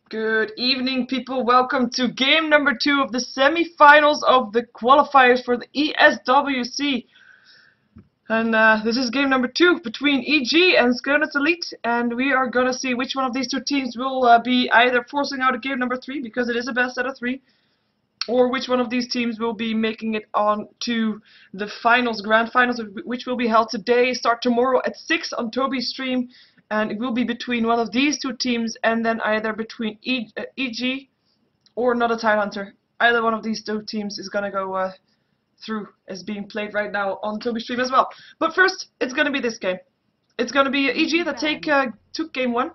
Good evening, people. Welcome to game number 2 of the semi-finals of the qualifiers for the ESWC. And this is game number 2 between EG and SKANE Elite, and we are gonna see which one of these two teams will be either forcing out a game number 3 because it is a best out of 3, or which one of these teams will be making it on to the finals, grand finals, which will be held today, start tomorrow at 6 on Toby's stream. And it will be between one of these two teams, and then either between EG or not a Tidehunter. Either one of these two teams is gonna go through, as being played right now on Toby's stream as well. But first, it's gonna be this game. It's gonna be EG that took game 1,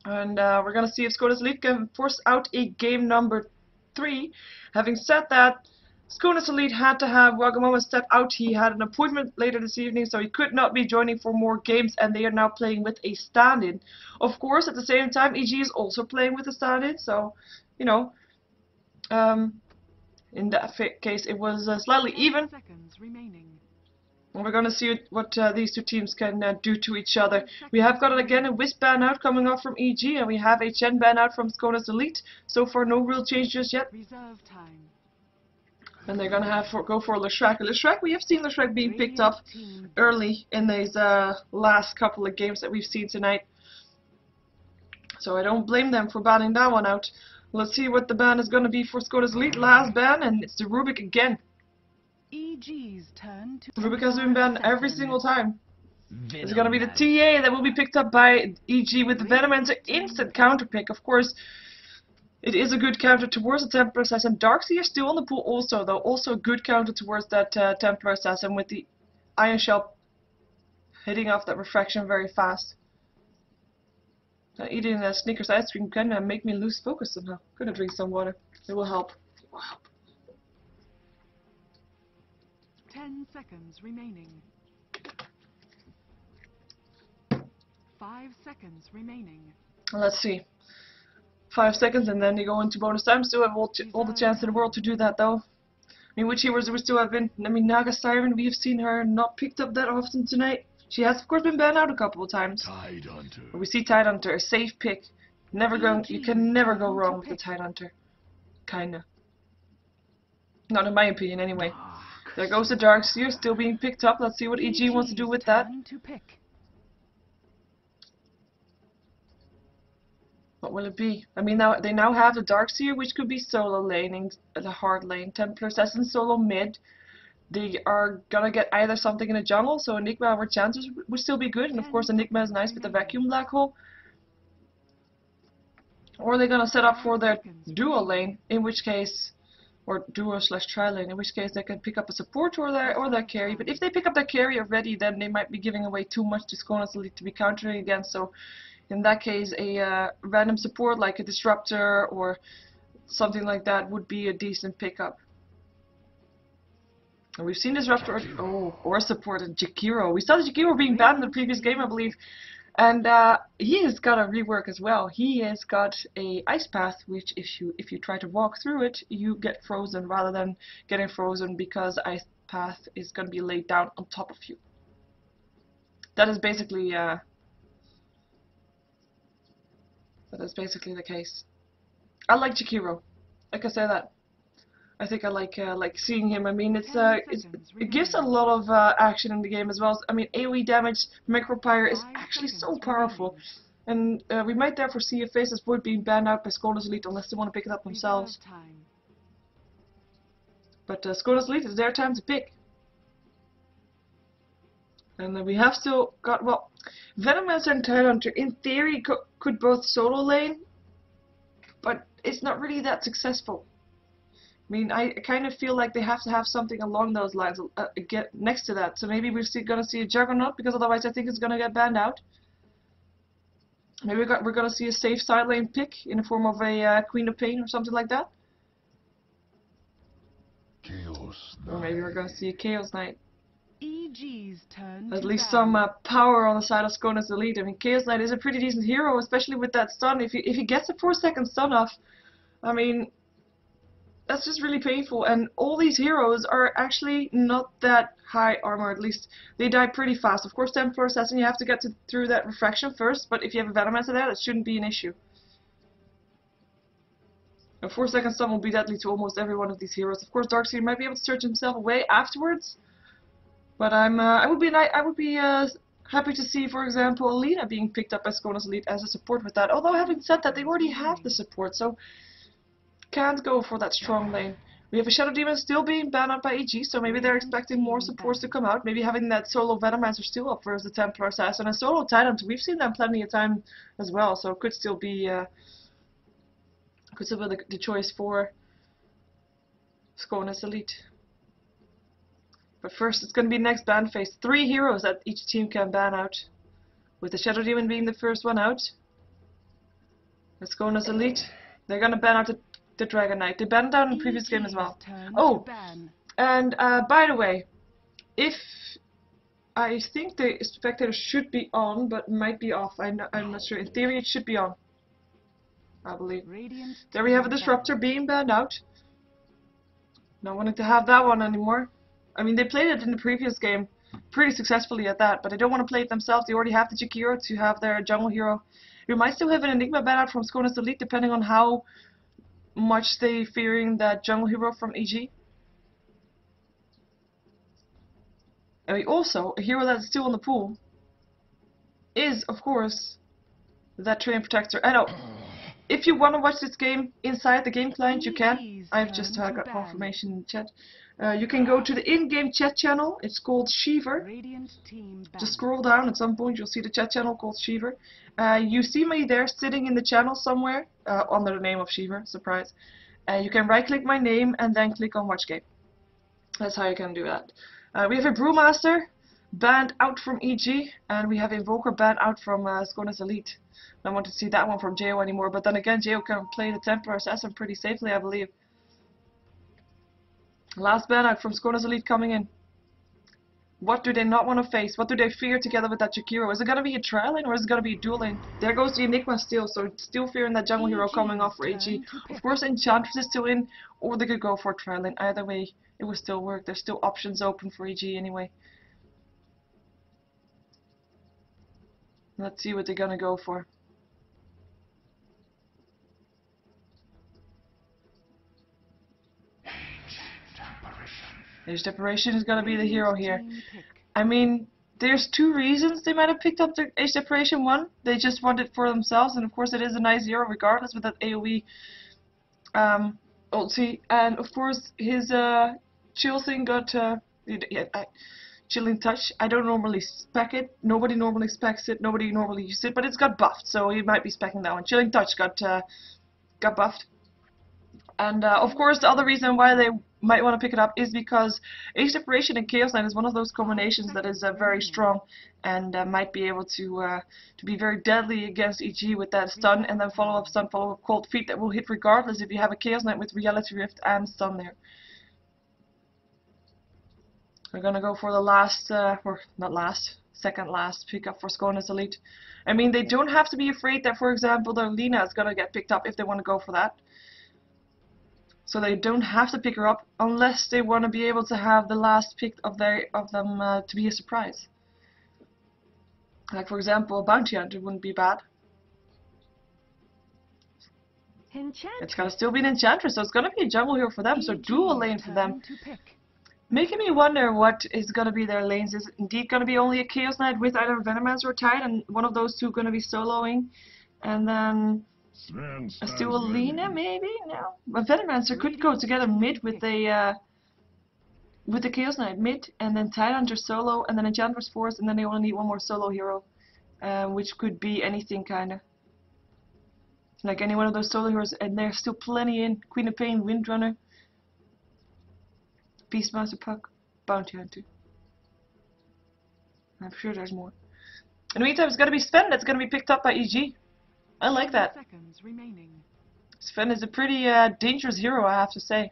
and we're gonna see if SKANE Elite can force out a game number 3. Having said that, SKANE Elite had to have Wagamama step out. He had an appointment later this evening, so he could not be joining for more games, and they are now playing with a stand-in. Of course, at the same time, EG is also playing with a stand-in, so, you know, in that case, it was slightly even. And we're going to see what these two teams can do to each other. We have got, again, a Wisp ban out coming off from EG, and we have a Chen ban out from SKANE Elite. So far, no real change just yet. Reserve time. And they're gonna go for Leshrek. Leshrek, we have seen Leshrek being picked up early in these last couple of games that we've seen tonight. So I don't blame them for banning that one out. Let's see what the ban is gonna be for SKANE Elite. Last ban, and it's the Rubik again. EG's turn to Rubik has been banned every single time. It's gonna be the TA that will be picked up by EG with the Venom and the instant counter pick, of course. It is a good counter towards the Templar Assassin. Darkseer still on the pool also, though. Also a good counter towards that Templar Assassin with the Iron Shell hitting off that refraction very fast. Eating a Snickers ice cream can make me lose focus somehow. Gonna drink some water. It will help. It will help. 10 seconds remaining. 5 seconds remaining. Let's see. 5 seconds, and then they go into bonus time. Still have all the chance in the world to do that, though. I mean, which heroes we still have been? I mean, Naga Siren, we have seen her not picked up that often tonight. She has, of course, been banned out a couple of times. Tidehunter. But we see Tidehunter, a safe pick. You can never go wrong with the Tidehunter. Kinda. Not in my opinion, anyway. There goes the Darkseer, still being picked up. Let's see what EG wants to do with that. What will it be? I mean, they now have the Darkseer, which could be solo laning, the hard lane. Templar Assassin solo mid. They are gonna get either something in the jungle, so Enigma or Chances would still be good, and of course Enigma is nice with the vacuum black hole. Or they're gonna set up for their dual lane, in which case, or duo/tri lane, in which case they can pick up a support or their carry. But if they pick up their carry already, then they might be giving away too much to SKANE Elite to be countering against. So in that case, a random support like a Disruptor or something like that would be a decent pickup. And we've seen Disruptor, or a support, and Jakiro. We saw Jakiro being banned in the previous game, I believe, and he has got a rework as well. He has got a ice path, which if you try to walk through it, you get frozen rather than getting frozen because ice path is going to be laid down on top of you. That is basically the case. I like Jakiro. I can say that. I think I like seeing him. I mean, it gives a lot of action in the game as well. I mean, AoE damage, Micropyre is actually so powerful, and we might therefore see a Faceless Void being banned out by SKANE Elite unless they want to pick it up themselves. But SKANE Elite is their time to pick. And we have still got, well, Venomancer and Tidehunter in theory could both solo lane, but it's not really that successful. I mean, I kind of feel like they have to have something along those lines get next to that. So maybe we're gonna see a Juggernaut, because otherwise I think it's gonna get banned out. Maybe we're gonna see a safe side lane pick in the form of a Queen of Pain or something like that. Chaos Knight. Or maybe we're gonna see a Chaos Knight. EG's turn. At least some power on the side of SKANE Elite. I mean, Chaos Knight is a pretty decent hero, especially with that stun. If he gets a 4-second stun off, I mean, that's just really painful. And all these heroes are actually not that high armor. At least they die pretty fast. Of course, Templar Assassin, you have to get through that refraction first. But if you have a Venomancer there, that shouldn't be an issue. A 4-second stun will be deadly to almost every one of these heroes. Of course, Darkseer might be able to search himself away afterwards, but I would be happy to see, for example, Alina being picked up by SKANE's Elite as a support with that. Although having said that, they already have the support, so can't go for that strong lane. We have a Shadow Demon still being banned out by EG, so maybe they're expecting more supports to come out. Maybe having that solo Venomancer still up versus the Templar Assassin and solo Titan. We've seen them plenty of time as well, so it could still be the choice for SKANE's Elite. But first, it's going to be next ban phase. 3 heroes that each team can ban out, with the Shadow Demon being the first one out. SKANE's Elite, they're going to ban out the Dragon Knight. They banned out in the previous game as well. Oh, and by the way, I think the spectator should be on, but might be off. I'm not sure. In theory, it should be on, I believe. There we have a Disruptor being banned out. Not wanting to have that one anymore. I mean, they played it in the previous game pretty successfully at that, but they don't want to play it themselves. They already have the Jakiro to have their jungle hero. We might still have an Enigma ban out from SKANE's Elite, depending on how much they fearing that jungle hero from EG. And we also, a hero that's still in the pool is, of course, that Trillion Protector. I know, if you want to watch this game inside the game client, you can. I've just got confirmation in the chat. You can go to the in-game chat channel. It's called Sheever. Just scroll down. At some point, you'll see the chat channel called Sheever. You see me there sitting in the channel somewhere under the name of Sheever. Surprise. You can right-click my name and then click on Watch Game. That's how you can do that. We have a Brewmaster banned out from EG, and we have Invoker banned out from SKANE's Elite. I don't want to see that one from Jo anymore, but then again, Jo can play the Templar Assassin pretty safely, I believe. Last ban out from SKANE's Elite coming in. What do they not want to face? What do they fear together with that Jakiro? Is it going to be a trial lane or is it going to be a dual lane? There goes the Enigma still, so still fearing that jungle hero coming off for EG. Of course, Enchantress is still in, or they could go for a trial lane. Either way, it will still work. There's still options open for EG anyway. Let's see what they're going to go for. Age Deparation is going to be the hero here. I mean, there's 2 reasons they might have picked up the Age Deparation. One, they just want it for themselves, and of course it is a nice hero regardless with that AoE ulti. And of course his chill thing got Chilling Touch. I don't normally spec it. Nobody normally specs it. Nobody normally uses it, but it's got buffed, so you might be specking that one. Chilling Touch got buffed. And of course the other reason why they might want to pick it up is because Age Deparation and Chaos Knight is one of those combinations that is very strong and might be able to be very deadly against EG with that stun and then follow up stun, follow up Cold Feet that will hit regardless if you have a Chaos Knight with Reality Rift and stun there. We're gonna go for the last, or not last, second last pickup for SKANE's Elite. I mean, they don't have to be afraid that, for example, their Lina is gonna get picked up if they want to go for that. So they don't have to pick her up unless they want to be able to have the last pick of them to be a surprise. Like for example, Bounty Hunter wouldn't be bad. It's gonna still be an Enchantress, so it's gonna be a jungle hero for them. So dual lane for them. Making me wonder what is gonna be their lanes. Is it indeed gonna be only a Chaos Knight with either Venomancer or Tide, and one of those two gonna be soloing, and then a dual Lina maybe? No. But Venomancer could go together mid with the Chaos Knight mid, and then Tidehunter solo, and then Enchantress Force, and then they only need one more solo hero, which could be anything kinda. Like any one of those solo heroes, and there's still plenty in. Queen of Pain, Windrunner, Beastmaster Puck, Bounty Hunter. I'm sure there's more. In the meantime, it's gonna be Sven that's gonna be picked up by EG. I like that. Sven is a pretty dangerous hero, I have to say.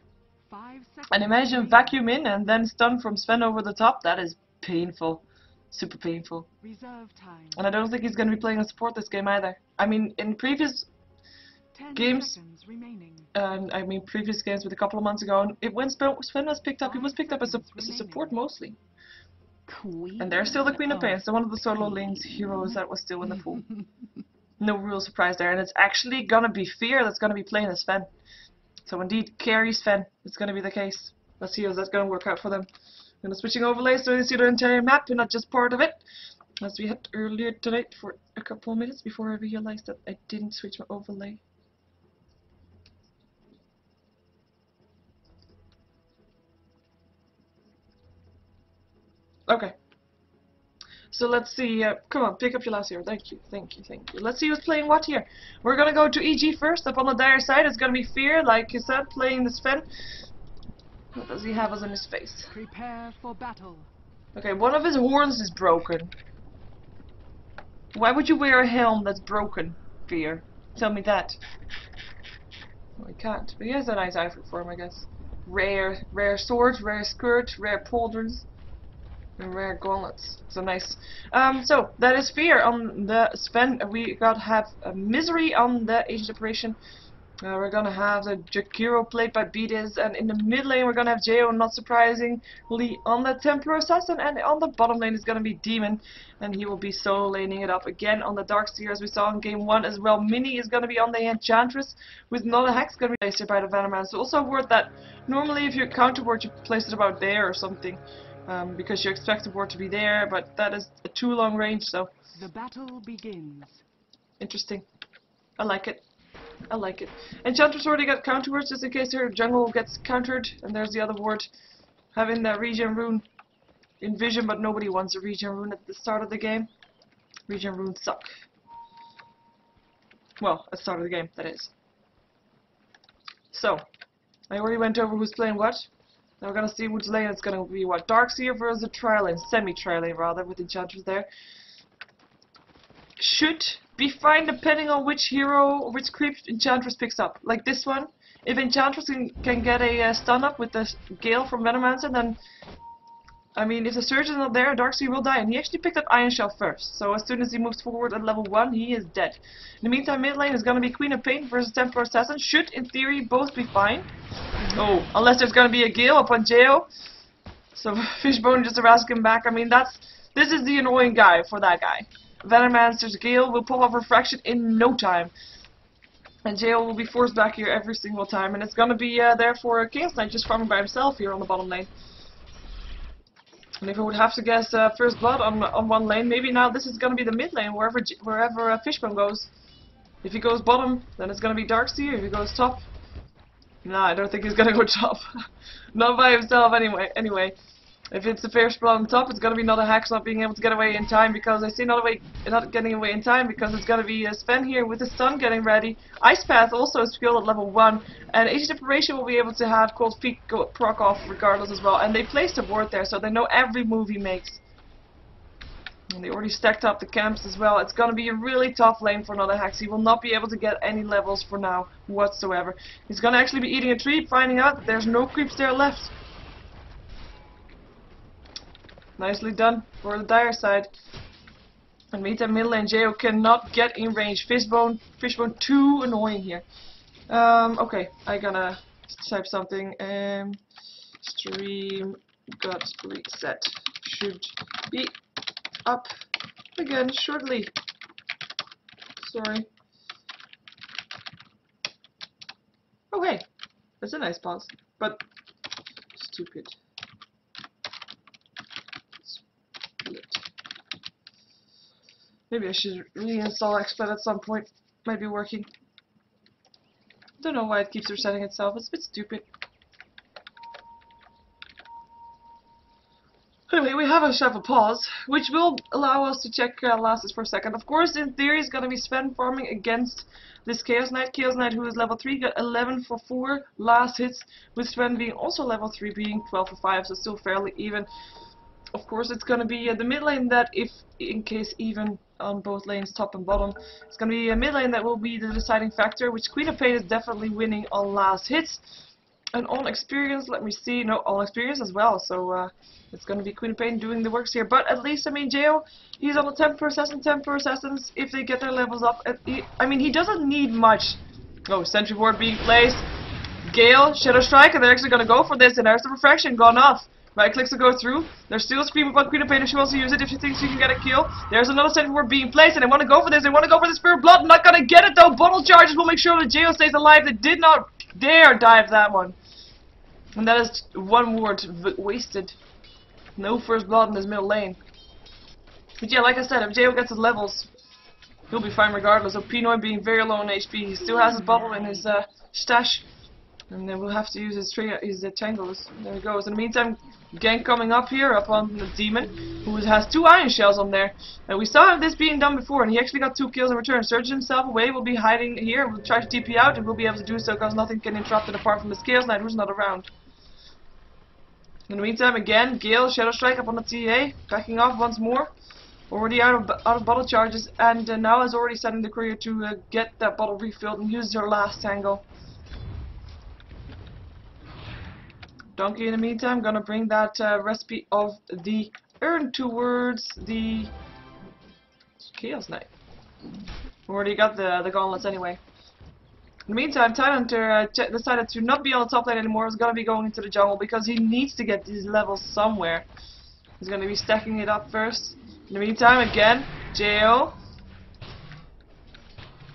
And imagine vacuum in and then stun from Sven over the top. That is painful. Super painful. And I don't think he's going to be playing a support this game either. I mean, in previous games, I mean previous games with a couple of months ago, when Sven was picked up, he was picked up as a support mostly. And there's still the Queen of Pain, so one of the solo lanes heroes that was still in the pool. No real surprise there, and it's actually gonna be Fear that's gonna be playing as Sven. So indeed, carry Sven is going to be the case. Let's see how that's going to work out for them. I'm going to switching overlay so they see the entire map and not just part of it. As we had earlier tonight for a couple of minutes before I realized that I didn't switch my overlay. Okay. So let's see, come on, pick up your last hero. Thank you, thank you, thank you. Let's see who's playing what here. We're gonna go to EG first. Up on the dire side, it's gonna be Fear, like I said, playing the Sven. What does he have us in his face? Prepare for battle. Okay, one of his horns is broken. Why would you wear a helm that's broken, Fear? Tell me that. Well, he can't, but he has a nice outfit for him, I guess. Rare swords, rare skirt, rare pauldrons. And rare gauntlets. So nice. So that is Fear on the Sven. We have a Misery on the agent operation. We're gonna have the Jakiro played by Beatis, and in the mid lane we're gonna have Jo, not surprisingly, on the Templar Assassin, and on the bottom lane is gonna be Demon, and he will be solo laning it up again on the Darkseer as we saw in game 1 as well. Mini is gonna be on the Enchantress, with not a Hex gonna be placed here by the Venomman. So also a word that normally if you counter word you place it about there or something. Because you expect the ward to be there, but that is a too long range, so... The battle begins. Interesting. I like it. I like it. Enchantress already got counter words just in case her jungle gets countered, and there's the other ward. Having the regen rune in vision, but nobody wants a regen rune at the start of the game. Regen runes suck. Well, at the start of the game, that is. So, I already went over who's playing what. Now we're gonna see which lane it's gonna be what. Darkseer versus the tri lane, semi-tri lane rather, with Enchantress there. Should be fine depending on which hero or which creep Enchantress picks up. Like this one, if Enchantress can get a stun up with the Gale from Venomancer, then I mean, if the Surge is not there, Darkseer will die. And he actually picked up Iron Shell first, so as soon as he moves forward at level 1, he is dead. In the meantime, mid lane is gonna be Queen of Pain versus Templar Assassin. Should, in theory, both be fine. Oh, unless there's gonna be a Gale upon Jo. So Fishbone just harassing him back. I mean, this is the annoying guy for that guy. Venomancer's Gale will pull off Refraction in no time. And Jo will be forced back here every single time. And it's gonna be therefore Chaos Knight just farming by himself here on the bottom lane. And if I would have to guess first blood on one lane, maybe now this is gonna be the mid lane wherever Fishbone goes. If he goes bottom, then it's gonna be Darkseer. If he goes top, nah, I don't think he's gonna go top. Not by himself anyway. If it's a fair spell on top, it's gonna be not a Hex not being able to get away in time, because I see not getting away in time because it's gonna be Sven here with the stun getting ready. Ice Path also is skilled at level 1, and Agent Operation will be able to have Cold Feet proc off regardless as well. And they placed a ward there, so they know every move he makes. And they already stacked up the camps as well. It's gonna be a really tough lane for another Hex. He will not be able to get any levels for now whatsoever. He's gonna actually be eating a tree, finding out that there's no creeps there left. Nicely done for the dire side. And meantime, mid lane Jo cannot get in range. Fishbone too annoying here. Okay, I'm gonna type something. Stream got reset. Should be up again shortly. Sorry. Oh hey, that's a nice pause, but stupid. Maybe I should reinstall XSplit at some point. Might be working. Don't know why it keeps resetting itself. It's a bit stupid. Anyway, we have a pause, which will allow us to check lasters for a second. Of course, in theory, it's going to be Sven farming against this Chaos Knight. Chaos Knight, who is level 3, got 11 for 4 last hits, with Sven being also level 3, being 12 for 5, so still fairly even. Of course, it's going to be the mid lane that, if in case even on both lanes, top and bottom, it's going to be a mid lane that will be the deciding factor, which Queen of Pain is definitely winning on last hits. And on experience, let me see, no, on experience as well, so it's going to be Queen of Pain doing the works here. But at least, I mean, Jo, he's on the Templar Assassins, if they get their levels up, I mean, he doesn't need much. Oh, Sentry Ward being placed, Gale, Shadow Strike, and they're actually going to go for this, and there's the Refraction gone off. Right clicks to go through. They're still screaming about Queen of Pain if she wants to use it, if she thinks she can get a kill. There's another Sentry Ward being placed, and they want to go for this. They want to go for the Spirit Blood. Not going to get it though. Bottle charges will make sure that Jo stays alive. They did not dare dive that one. And that is one ward wasted. No first blood in his middle lane. But yeah, like I said, if Jail gets his levels, he'll be fine regardless. So Pinoy being very low on HP, he still has his bubble in his stash. And then we'll have to use his tangles. There he goes. In the meantime, gank coming up here, up on the demon, who has 2 iron shells on there. And we saw this being done before, and he actually got 2 kills in return. Surged himself away, will be hiding here, we'll try to TP out, and we'll be able to do so because nothing can interrupt it apart from the Scales Knight, who's not around. In the meantime, again, Gale, Shadow Strike up on the TA, backing off once more. Already out of bottle charges, and now is already setting the courier to get that bottle refilled and use her last tangle. Donkey in the meantime gonna bring that recipe of the urn towards the Chaos Knight. Already got the gauntlets anyway. In the meantime, Tidehunter decided to not be on the top lane anymore. He's gonna be going into the jungle because he needs to get these levels somewhere. He's gonna be stacking it up first. In the meantime, again, Jo.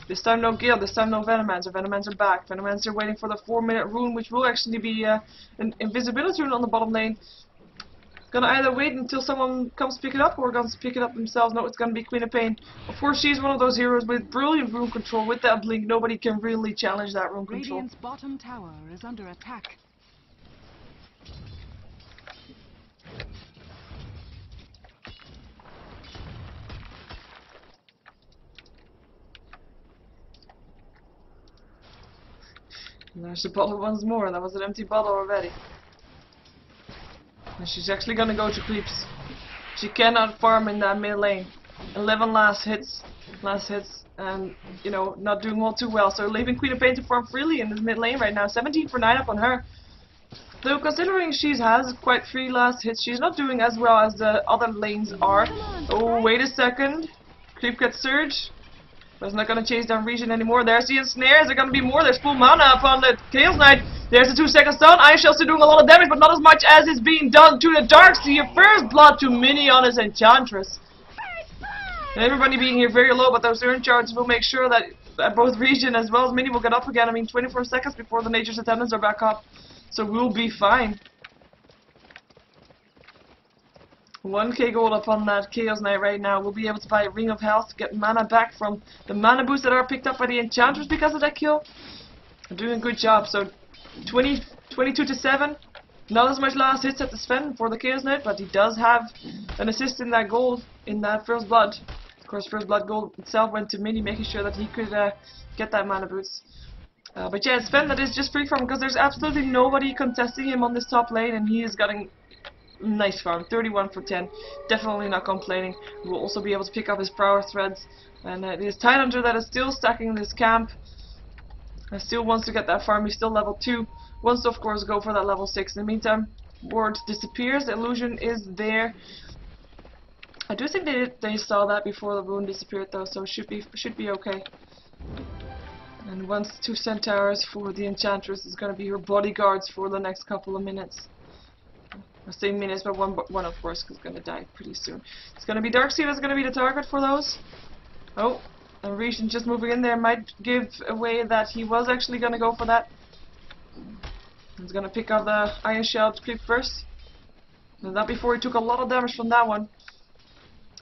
This time no Gale, this time no Venomancer. Venomancer back. Venomancer waiting for the 4-minute rune, which will actually be an invisibility rune on the bottom lane. Gonna either wait until someone comes to pick it up, or gonna pick it up themselves. No, it's gonna be Queen of Pain. Of course, she's one of those heroes with brilliant rune control. With that blink, nobody can really challenge that rune control. Radiant's bottom tower is under attack. And there's the bottle once more. That was an empty bottle already. And she's actually gonna go to creeps. She cannot farm in that mid lane. 11 last hits, and you know, not doing all too well. So leaving Queen of Pain to farm freely in this mid lane right now. 17 for 9 up on her. Though considering she has quite 3 last hits, she's not doing as well as the other lanes are. Oh, wait a second. Creep gets surge. But it's not going to chase down Region anymore. There's the ensnares. There's going to be more. There's full mana upon the Chaos Knight. There's the 2-second stun. Iron Shell's still doing a lot of damage, but not as much as is being done to the Darkseer. First blood to Mini on his Enchantress. And everybody being here very low, but those urn charges will make sure that both Region as well as Mini will get up again. I mean, 24 seconds before the Nature's Attendants are back up. So we'll be fine. 1k gold up on that Chaos Knight right now. We'll be able to buy a Ring of Health to get mana back from the mana boosts that are picked up by the Enchantress because of that kill. They're doing a good job. So 22 to 7. Not as much last hits at the Sven for the Chaos Knight, but he does have an assist in that gold, in that First Blood. Of course, First Blood gold itself went to Mini, making sure that he could get that mana boost. But yeah, Sven that is just free farm because there's absolutely nobody contesting him on this top lane, and he is getting nice farm, 31 for 10. Definitely not complaining. We'll also be able to pick up his power threads. And it is Tidehunter that is still stacking this camp. And still wants to get that farm. He's still level 2. Wants to, of course, go for that level 6. In the meantime, ward disappears. The illusion is there. I do think they saw that before the rune disappeared, though, so should be okay. And once 2 centaurs for the Enchantress is going to be her bodyguards for the next couple of minutes. I say minutes, but one of course, is going to die pretty soon. It's going to be Darkseer that's going to be the target for those. Oh, and Region just moving in there might give away that he was actually going to go for that. He's going to pick up the Iron Shell creep first. And that before he took a lot of damage from that one.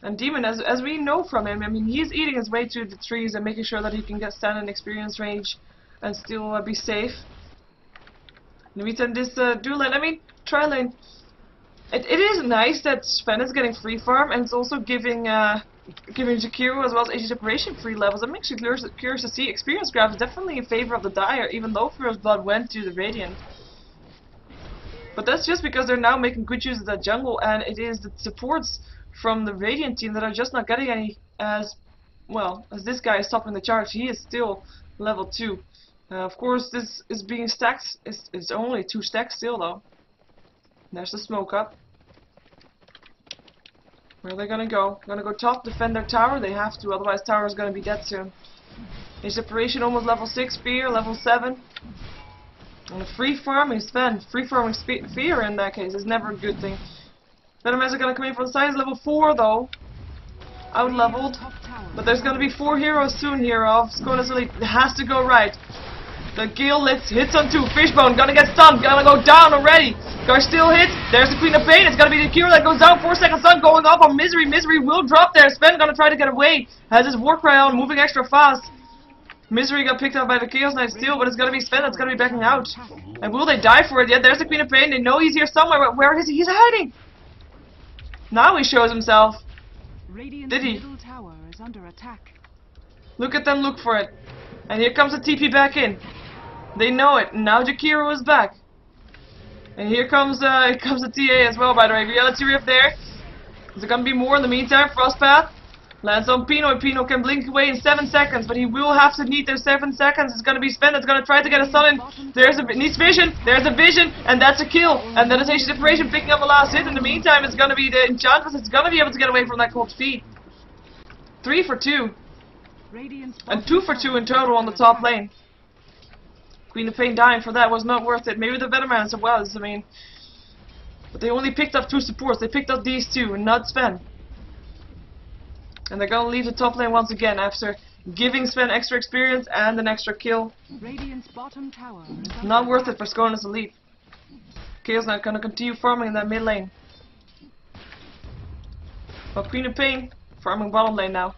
And Demon, as we know from him, I mean, he's eating his way through the trees and making sure that he can get standing experience range and still be safe. In the meantime, this dual lane, I mean, tri-lane. It is nice that Sven is getting free farm, and it's also giving Jakiro as well as Age Separation free levels. I'm actually curious to see. Experience graph is definitely in favor of the Dire, even though First Blood went to the Radiant. But that's just because they're now making good use of that jungle, and it is the supports from the Radiant team that are just not getting any as well as this guy is topping the charge. He is still level 2. Of course, this is being stacked. It's only 2 stacks still, though. There's the smoke up. Where are they gonna go? Gonna go top, defend their tower? They have to, otherwise tower is gonna be dead soon. Age Separation almost level 6, Fear level 7. And the free farming Sven, free farming Fear in that case is never a good thing. Venomancer gonna come in from the side, level 4 though. Out leveled. But there's gonna be 4 heroes soon here of SKANE Elite. It has to go right. The Gale hits on 2. Fishbone gonna get stunned. Gonna go down already. Gar still hits. There's the Queen of Pain. It's gonna be the cure that goes down. 4 second stun going off on Misery. Misery will drop there. Sven gonna try to get away. Has his Warcry on, moving extra fast. Misery got picked up by the Chaos Knight still, but it's gonna be Sven that's gonna be backing out. And will they die for it yet? There's the Queen of Pain. They know he's here somewhere, but where is he? He's hiding. Now he shows himself. Did he? Middle tower is under attack. Look at them look for it. And here comes the TP back in. They know it. And now Jakiro is back. And here comes the TA as well, by the way. Reality Rift there. Is there gonna be more in the meantime? Frostpath lands on Pino, and Pino can blink away in 7 seconds, but he will have to need those 7 seconds. It's gonna be Sven that's gonna try to get a stun in. Needs vision, there's a vision, and that's a kill. And then it's Ancient Separation picking up the last hit. In the meantime, it's gonna be the Enchantress. It's gonna be able to get away from that cold feet. 3 for 2. And 2 for 2 in total on the top lane. Queen of Pain dying for that was not worth it. Maybe the Venomans was, I mean. But they only picked up 2 supports. They picked up these 2, and not Sven. And they're gonna leave the top lane once again after giving Sven extra experience and an extra kill. Radiant's bottom tower is Not worth it for SKANE as a lead. Chaos Knight gonna continue farming in that mid lane. But Queen of Pain farming bottom lane now.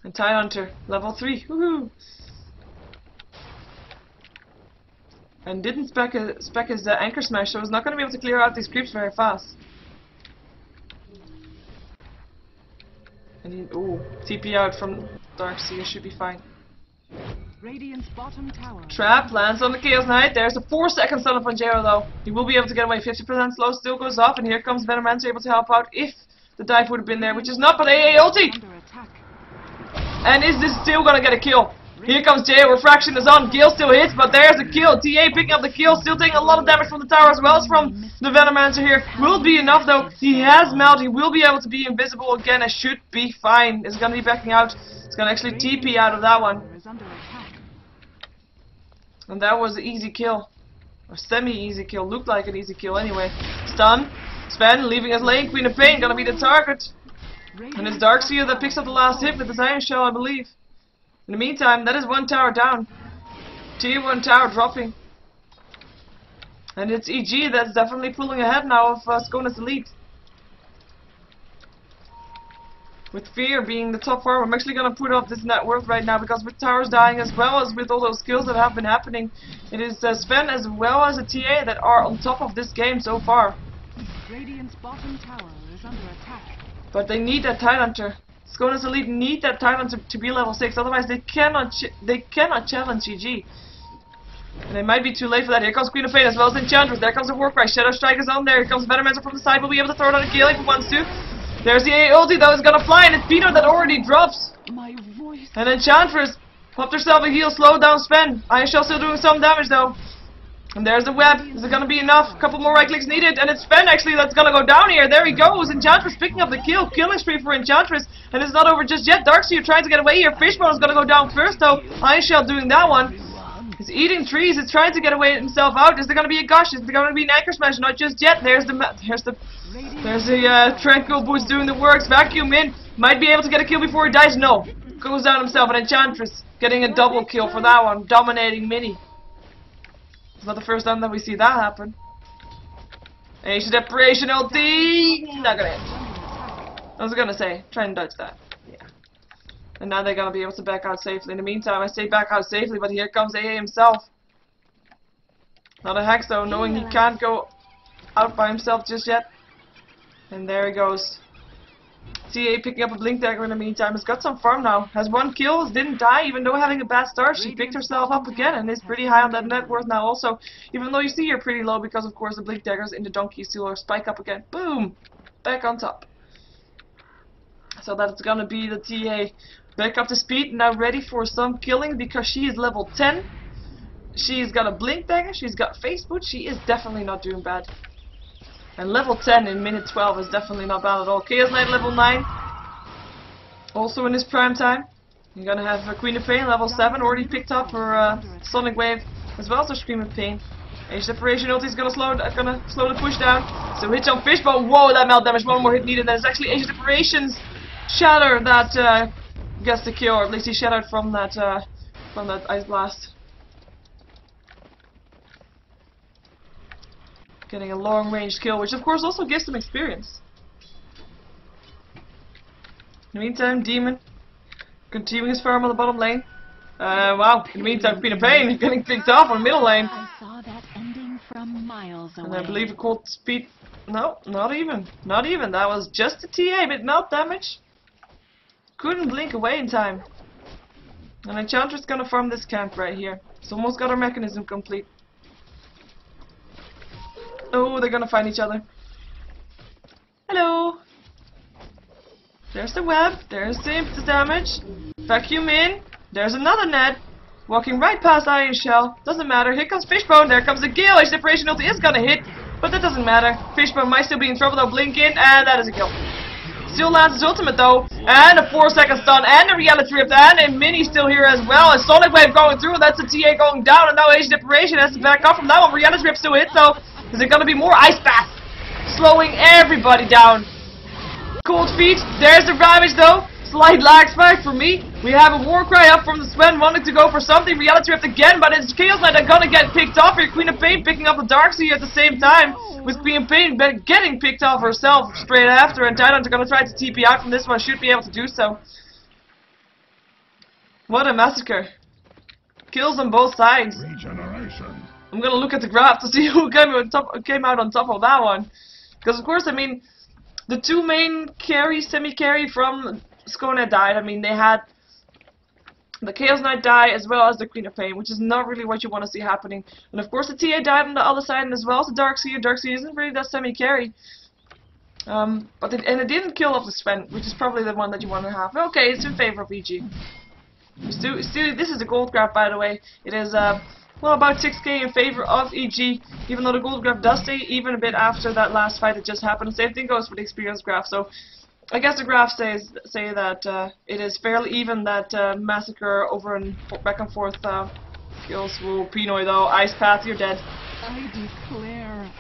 And Tidehunter, level 3. Woohoo! And didn't spec his anchor smash, so he's not going to be able to clear out these creeps very fast. And he, TP out from Darkseer should be fine. Radiant's bottom tower. Trap lands on the Chaos Knight. There's a 4 second stun up on Jero though. He will be able to get away. 50% slow still goes off, and here comes Venomancer able to help out if the dive would have been there, which is not, but AA ulti! Under attack. And is this still gonna get a kill? Here comes Jay, Refraction is on, Gale still hits, but there's a kill. TA picking up the kill, still taking a lot of damage from the tower as well as from the Venomancer here. Will be enough though, he has melt, he will be able to be invisible again, and should be fine. It's gonna be backing out, it's gonna actually TP out of that one. Is under attack. And that was an easy kill. Or semi-easy kill, looked like an easy kill anyway. Stun, Sven leaving his lane, Queen of Pain gonna be the target. And it's Darkseer that picks up the last hit with his Iron Shell, I believe. In the meantime, that is 1 tower down. Tier 1 tower dropping. And it's EG that's definitely pulling ahead now of SKANE's elite. With Fear being the top farmer, I'm actually going to put up this net worth right now because with towers dying as well as with all those kills that have been happening, it is Sven as well as a TA that are on top of this game so far. Radiant's bottom tower is under attack. But they need that Tidehunter. SKANE's elite need that Tidehunter to be level 6, otherwise they cannot challenge GG. And it might be too late for that. Here comes Queen of Pain as well as Enchantress. There comes the Warcry. Shadow Strike is on there. Here comes Venomancer from the side. Will be able to throw it on a kill if he wants to. There's the AA ulti that is gonna fly, and it's Pino that already drops. My voice. And Enchantress popped herself a heal, slowed down Sven. Iron Shell still doing some damage though. And there's the web. Is it gonna be enough? A couple more right clicks needed, and it's Sven actually that's gonna go down here. There he goes. Enchantress picking up the kill. Killing spree for Enchantress. And it's not over just yet. Darkseer trying to get away here. Fishbone is gonna go down first though. Iron Shell doing that one. He's eating trees. He's trying to get away himself out. Is there gonna be a gush? Is there gonna be an anchor smash? Not just yet. There's the Tranquil Boots doing the works. Vacuum in. Might be able to get a kill before he dies. No. Goes down himself. And Enchantress getting a double kill for that one. Dominating Mini. It's not the first time that we see that happen. Ancient Separation ulti! Not gonna hit. I was gonna say, try and dodge that. Yeah. And now they're gonna be able to back out safely. In the meantime, I say back out safely, but here comes AA himself. Not a Hex though, knowing he can't go out by himself just yet. And there he goes. TA picking up a Blink Dagger in the meantime. Has got some farm now. Has 1 kill. Didn't die even though having a bad start. She picked herself up again and is pretty high on that net worth now also. Even though you see her pretty low because of course the Blink Daggers in the donkey steal her spike up again. Boom! Back on top. So that's gonna be the TA back up to speed. Now ready for some killing because she is level 10. She's got a Blink Dagger. She's got Face Boot. She is definitely not doing bad. And level 10 in minute 12 is definitely not bad at all. Chaos Knight level 9. Also in his prime time. You're gonna have Queen of Pain level 7. Already picked up her Sonic Wave as well as her Scream of Pain. Ancient Separation ulti is gonna slow the push down. So hits on Fishbone. Whoa, that melt damage. 1 more hit needed. That is actually Ancient Separation's Shatter that gets the kill. Or at least he shattered from that from that ice blast. Getting a long range kill, which of course also gives them experience. In the meantime, Demon continuing his farm on the bottom lane. Wow, in the meantime, Queen of Pain getting picked off on the middle lane. I saw that ending from miles away. And I believe a cold speed. No, not even. Not even. That was just a TA, but melt damage. Couldn't blink away in time. And Enchantress gonna farm this camp right here. It's almost got our mechanism complete. Oh, they're gonna find each other. Hello. There's the web. There's the damage. Vacuum in. There's another net. Walking right past Iron Shell. Doesn't matter. Here comes Fishbone. There comes the Gale. His separation ulti is gonna hit. But that doesn't matter. Fishbone might still be in trouble though. Blink in. And that is a kill. Still lands his ultimate though. And a 4-second stun. And a reality rift. And a mini still here as well. A Sonic Wave going through. That's a TA going down. And now Age Separation has to back up from that one. Reality rift still hits though. Is it gonna be more Ice Bath? Slowing everybody down. Cold feet. There's the Ravage though. Slight lag spike for me. We have a war cry up from the Sven wanting to go for something. Reality rift again, but it's Chaos Knight are gonna get picked off here. Queen of Pain picking up the Darkseer at the same time. With Queen of Pain getting picked off herself straight after. And Tidons are gonna try to TP out from this one. Should be able to do so. What a massacre. Kills on both sides. Regeneration. I'm gonna look at the graph to see who came out on top of that one. Because of course, I mean, the two main carry, semi-carry from SKANE died. I mean, they had the Chaos Knight die as well as the Queen of Pain, which is not really what you want to see happening. And of course, the TA died on the other side, and as well as the Darkseer. Darkseer isn't really that semi-carry. But it didn't kill off the Sven, which is probably the one that you want to have. Okay, it's in favor of EG. Still, this is the gold graph, by the way. It is well, about 6k in favor of EG, even though the gold graph does stay even a bit after that last fight that just happened. The same thing goes for the experience graph, so I guess the graphs say that it is fairly even, that massacre over and back and forth kills. Whoa, Pinoy though, Ice Path, you're dead. I declare.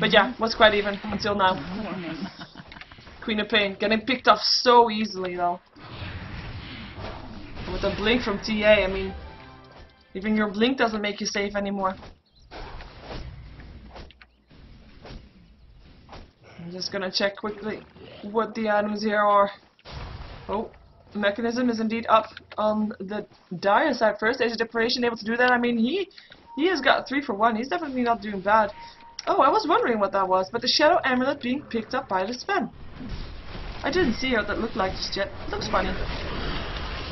But yeah, was quite even until now. Queen of Pain getting picked off so easily though. With a blink from TA, I mean, even your blink doesn't make you safe anymore. I'm just gonna check quickly what the items here are. Oh, the mechanism is indeed up on the Dire side first. Age of Deprivation able to do that. I mean, he has got 3 for 1. He's definitely not doing bad. Oh, I was wondering what that was, but the Shadow Amulet being picked up by the Sven. I didn't see what that looked like just yet. It looks funny.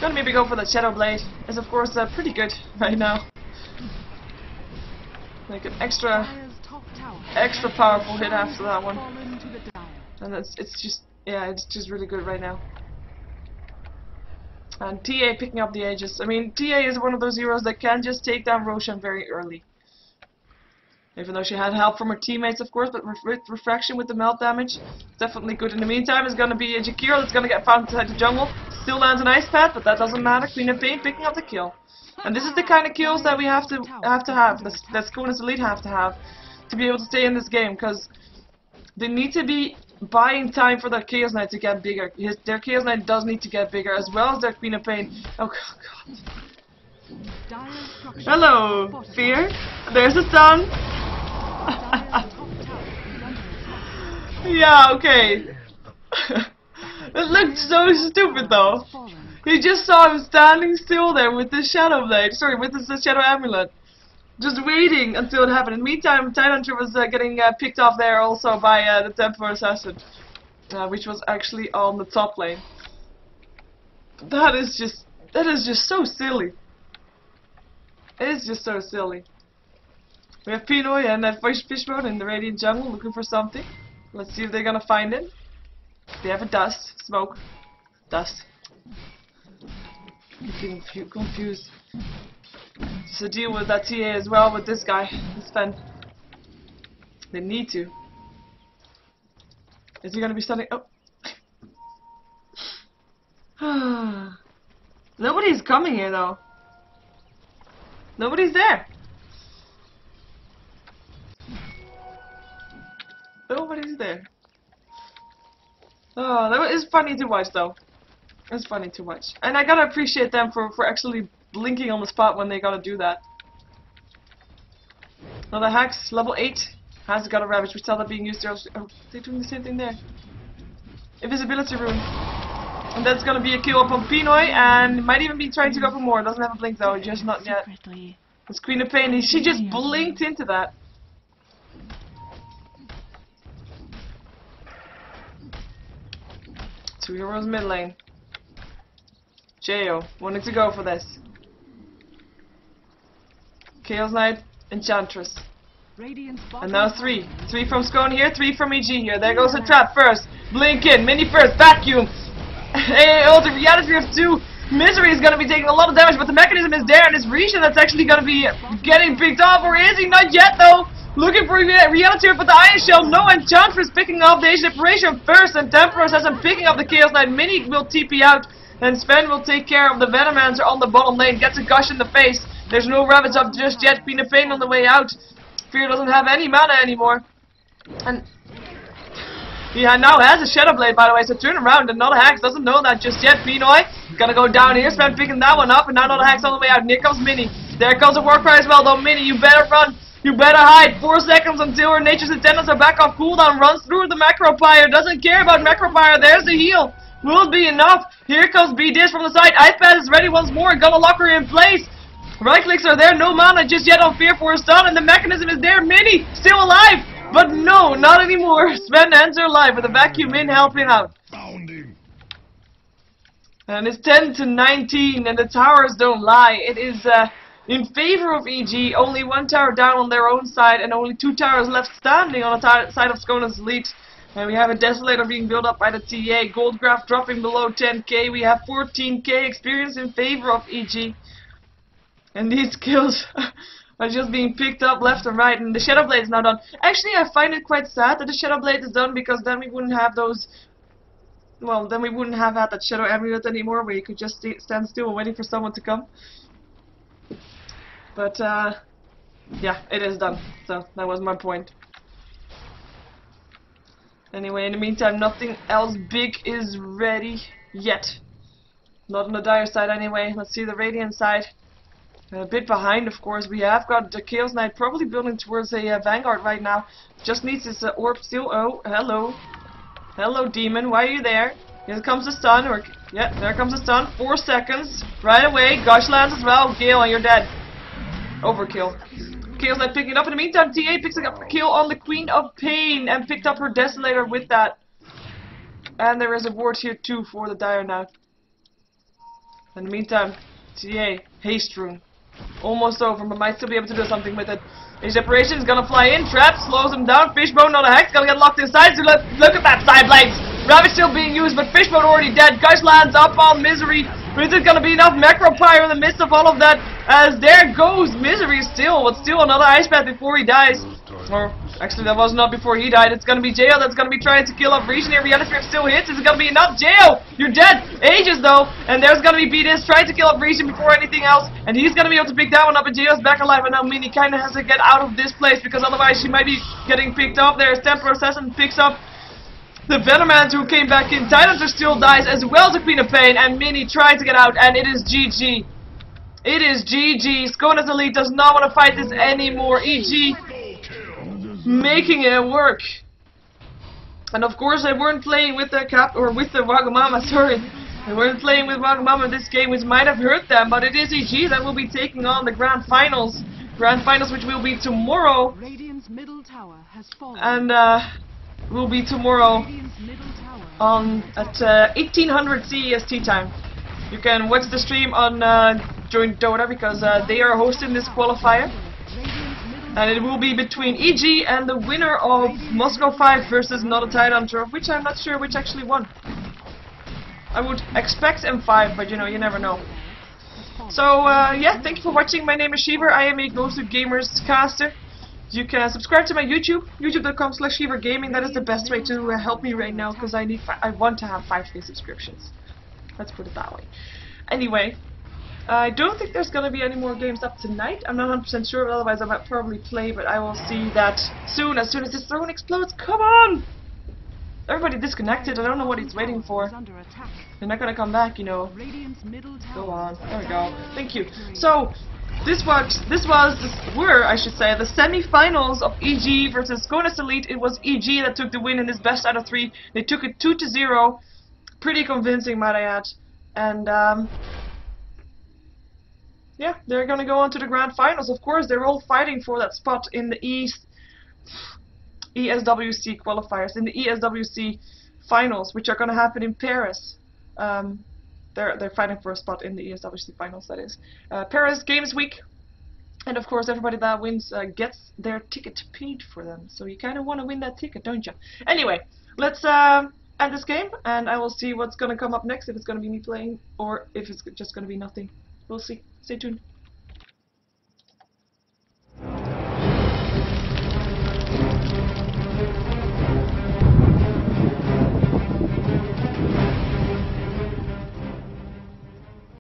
Gonna maybe go for the Shadow Blade. Is of course pretty good right now. Like an extra powerful hit after that one. And it's just really good right now. And TA picking up the Aegis. I mean, TA is one of those heroes that can just take down Roshan very early. Even though she had help from her teammates, of course, but refraction with the melt damage, definitely good. In the meantime, is going to be a Jakiro that's going to get found inside the jungle. Still lands an Ice Path, but that doesn't matter. Queen of Pain picking up the kill. And this is the kind of kills that we have to have, that SKANE's Elite have to be able to stay in this game, because they need to be buying time for their Chaos Knight to get bigger. Their Chaos Knight does need to get bigger, as well as their Queen of Pain. Oh god. Hello, Fear. There's the sun. Yeah, okay. It looked so stupid though. You just saw him standing still there with the Shadow Blade. Sorry, with the Shadow Amulet. Just waiting until it happened. In the meantime, Tidehunter was getting picked off there also by the Templar Assassin. Which was actually on the top lane. That is just so silly. It is just so silly. We have Pinoy and Fishbone in the Radiant Jungle looking for something. Let's see if they're gonna find it. They have a dust. Smoke. Dust. I'm getting confused. So deal with that TA as well with this guy. This Sven. They need to. Is he gonna be stunning? Oh. Nobody's coming here though. Nobody's there. Nobody's there. Oh, that is funny to watch though. It's funny to watch. And I gotta appreciate them for actually blinking on the spot when they gotta do that. Another Hex, level 8. Has got a Ravage. We saw that being used there. Oh, they're doing the same thing there. Invisibility Rune. And that's gonna be a kill up on Pinoy, and might even be trying to go for more. Doesn't have a blink though, just not yet. It's Queen of Pain. She just blinked into that. Two heroes mid lane. Jo wanting to go for this. Chaos Knight, Enchantress. And now 3. 3 from SKANE here, 3 from EG here. There goes the trap first. Blink in, mini first, vacuum. Hey, the reality of 2. Misery is going to be taking a lot of damage, but the mechanism is there, and it's Rishon that's actually going to be getting picked off, or is he? Not yet though. Looking for reality here, but the Iron Shell, no Enchantress picking up the Age Separation first, and Temporal says I'm picking up the Chaos Knight. Mini will TP out, and Sven will take care of the Venomancer on the bottom lane. Gets a gush in the face. There's no Ravage up just yet. Queen of Pain on the way out. Fear doesn't have any mana anymore. And he now has a Shadow Blade, by the way, so turn around. And not a Hex doesn't know that just yet. Pinoy gonna go down here. Sven picking that one up, and now not a Hex on the way out. And here comes Mini. There comes a Warcry as well, though. Mini, you better run. You better hide. 4 seconds until her Nature's Attendants are back off cooldown. Runs through the Macropire. Doesn't care about Macropire. There's the heal. Will it be enough? Here comes B-Dish from the side. Ice Pass is ready once more. Gonna lock her in place. Right clicks are there, no mana just yet on Fear for a stun, and the mechanism is there. Mini still alive, but no, not anymore. Sven ends her life with a vacuum in helping out. And it's 10-19, and the towers don't lie. It is in favor of EG. Only 1 tower down on their own side, and only 2 towers left standing on the side of SKANE's elite. And we have a Desolator being built up by the TA. Goldgraph dropping below 10k. We have 14k experience in favor of EG. And these kills are just being picked up left and right, and the Shadow Blade is now done. Actually, I find it quite sad that the Shadow Blade is done, because then we wouldn't have those... Well, then we wouldn't have had that Shadow Amulet anymore, where you could just stand still and waiting for someone to come. But, yeah, it is done. So, that was my point. Anyway, in the meantime, nothing else big is ready yet. Not on the Dire side anyway. Let's see the Radiant side. A bit behind, of course. We have got the Chaos Knight probably building towards a Vanguard right now. Just needs his orb still. Oh, hello. Hello, Demon. Why are you there? Here comes the stun. Yeah, there comes the stun. 4 seconds. Right away. Gush lands as well. Gale, and you're dead. Overkill. Chaos Knight picking it up. In the meantime, TA picks up a kill on the Queen of Pain and picked up her Desolator with that. And there is a ward here too for the Dire now. In the meantime, TA, Haste Rune. Almost over, but might still be able to do something with it. His separation is gonna fly in, trap, slows him down. Fishbone, not a Hex, gonna get locked inside. So look at that side blades. Ravage still being used, but Fishbone already dead. Gush lands up on Misery. But is it gonna be enough? Macropire in the midst of all of that, as there goes Misery still, but still another Ice Path before he dies. Or actually, that was not before he died. It's gonna be Jo that's gonna be trying to kill up Rishon here. Reality Grip still hits. Is it gonna be enough? Jo, you're dead. Ages though, and there's gonna be B-Dish trying to kill up Rishon before anything else, and he's gonna be able to pick that one up. And Jo's back alive, and now Mini kinda has to get out of this place, because otherwise she might be getting picked up. There's Temporal Assassin picks up the Venomancer who came back in. Tidehunter still dies, as well as the Queen of Pain, and Mini trying to get out, and it is GG. It is GG. SKANE's elite does not want to fight this anymore. EG making it work. And of course they weren't playing with the Wagamama, sorry. They weren't playing with Wagamama in this game, which might have hurt them, but it is EG that will be taking on the Grand Finals. Grand Finals which will be tomorrow. Radiant's middle tower has fallen. And will be tomorrow on at 1800 CEST time. You can watch the stream on Join Dota, because they are hosting this qualifier. And it will be between EG and the winner of Moscow 5 versus Not a Tidehunter, of which I'm not sure which actually won. I would expect M5, but you know, you never know. So, yeah, thank you for watching. My name is Sheever. I am a Ghosted Gamers caster. You can subscribe to my YouTube, youtube.com/SheeverGaming. That is the best way to help me right now, because I want to have 5k subscriptions. Let's put it that way. Anyway, I don't think there's going to be any more games up tonight. I'm not 100% sure, but otherwise I might probably play, but I will see that soon. As soon as this throne explodes. Come on! everybody disconnected. I don't know what he's waiting for. Is under attack. They're not gonna come back, you know. Radiant's middle tower. Go on. There we is go. under Thank you. victory. So, were, I should say, the semi-finals of EG versus SKANE Elite. It was EG that took the win in this best out of 3. They took it 2-0. Pretty convincing, might I add. And, yeah, they're gonna go on to the grand finals. Of course, they're all fighting for that spot in the ESWC qualifiers, in the ESWC finals, which are gonna happen in Paris. They're fighting for a spot in the ESWC finals, that is. Paris Games Week. And of course, everybody that wins gets their ticket paid for them. So you kind of want to win that ticket, don't you? Anyway, let's end this game, and I will see what's going to come up next, if it's going to be me playing, or if it's just going to be nothing. We'll see. Stay tuned.